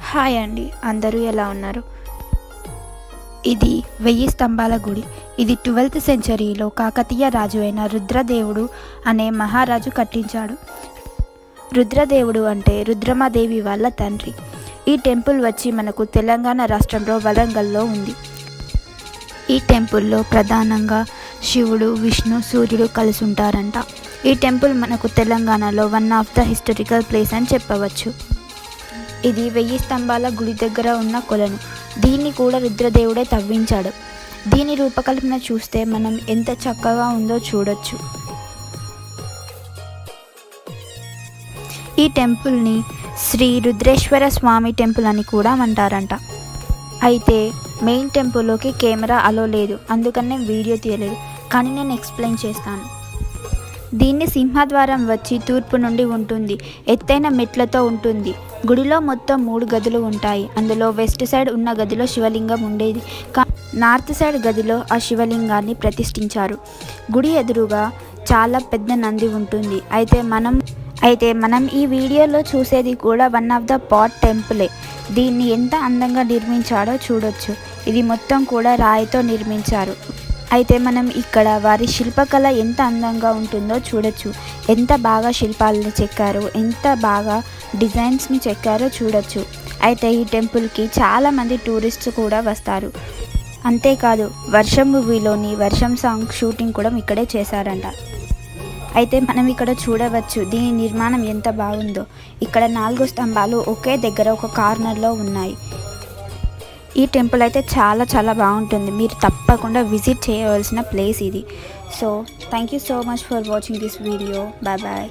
Hi అండి, అందరూ ఎలా ఉన్నారు? ఇది 1000 స్తంభాల గుడి. ఇది 12th సెంచరీలో కాకతీయ రాజు అయిన రుద్రదేవుడు అనే మహారాజు కట్టించాడు. రుద్రదేవుడు అంటే రుద్రమాదేవి వాళ్ళ తండ్రి. ఈ టెంపుల్ వచ్చి మనకు తెలంగాణ రాష్ట్రంలో వరంగల్లో ఉంది. ఈ టెంపుల్లో ప్రధానంగా శివుడు, విష్ణు, సూర్యుడు కలిసి ఉంటారంట. ఈ టెంపుల్ మనకు తెలంగాణలో one of the historical place అని చెప్పవచ్చు. ఇది 1000 స్తంభాల గుడి దగ్గర ఉన్న కొలను. దీన్ని కూడా రుద్రదేవుడే తవ్వించాడు. దీని రూపకల్పన చూస్తే మనం ఎంత చక్కగా ఉందో చూడొచ్చు. ఈ టెంపుల్ని శ్రీ రుద్రేశ్వర స్వామి టెంపుల్ అని కూడా అంటారంట. అయితే మెయిన్ టెంపుల్లోకి కెమెరా అలో లేదు, అందుకనే వీడియో తీయలేదు, కానీ నేను ఎక్స్ప్లెయిన్ చేస్తాను. దీన్ని సింహద్వారం వచ్చి తూర్పు నుండి ఉంటుంది. ఎత్తైన మెట్లతో ఉంటుంది. గుడిలో మొత్తం 3 గదులు ఉంటాయి. అందులో వెస్ట్ సైడ్ ఉన్న గదిలో శివలింగం ఉండేది. నార్త్ సైడ్ గదిలో ఆ శివలింగాన్ని ప్రతిష్ఠించారు. గుడి ఎదురుగా చాలా పెద్ద నంది ఉంటుంది. అయితే మనం ఈ వీడియోలో చూసేది కూడా వన్ ఆఫ్ ద పాట్ టెంపులే. దీన్ని ఎంత అందంగా నిర్మించాడో చూడొచ్చు. ఇది మొత్తం కూడా రాయితో నిర్మించారు. అయితే మనం ఇక్కడ వారి శిల్పకళ ఎంత అందంగా ఉంటుందో చూడొచ్చు. ఎంత బాగా శిల్పాలను చెక్కారో, ఎంత బాగా డిజైన్స్ని చెక్కారో చూడొచ్చు. అయితే ఈ టెంపుల్కి చాలామంది టూరిస్ట్స్ కూడా వస్తారు. అంతేకాదు వర్షం మూవీలోని వర్షం సాంగ్ షూటింగ్ కూడా ఇక్కడే చేశారంట. అయితే మనం ఇక్కడ చూడవచ్చు దీని నిర్మాణం ఎంత బాగుందో. ఇక్కడ 4 స్తంభాలు ఒకే దగ్గర ఒక కార్నర్లో ఉన్నాయి. ఈ టెంపుల్ అయితే చాలా బాగుంటుంది. మీరు తప్పకుండా విజిట్ చేయవలసిన ప్లేస్ ఇది. So thank you so much for watching this video. Bye.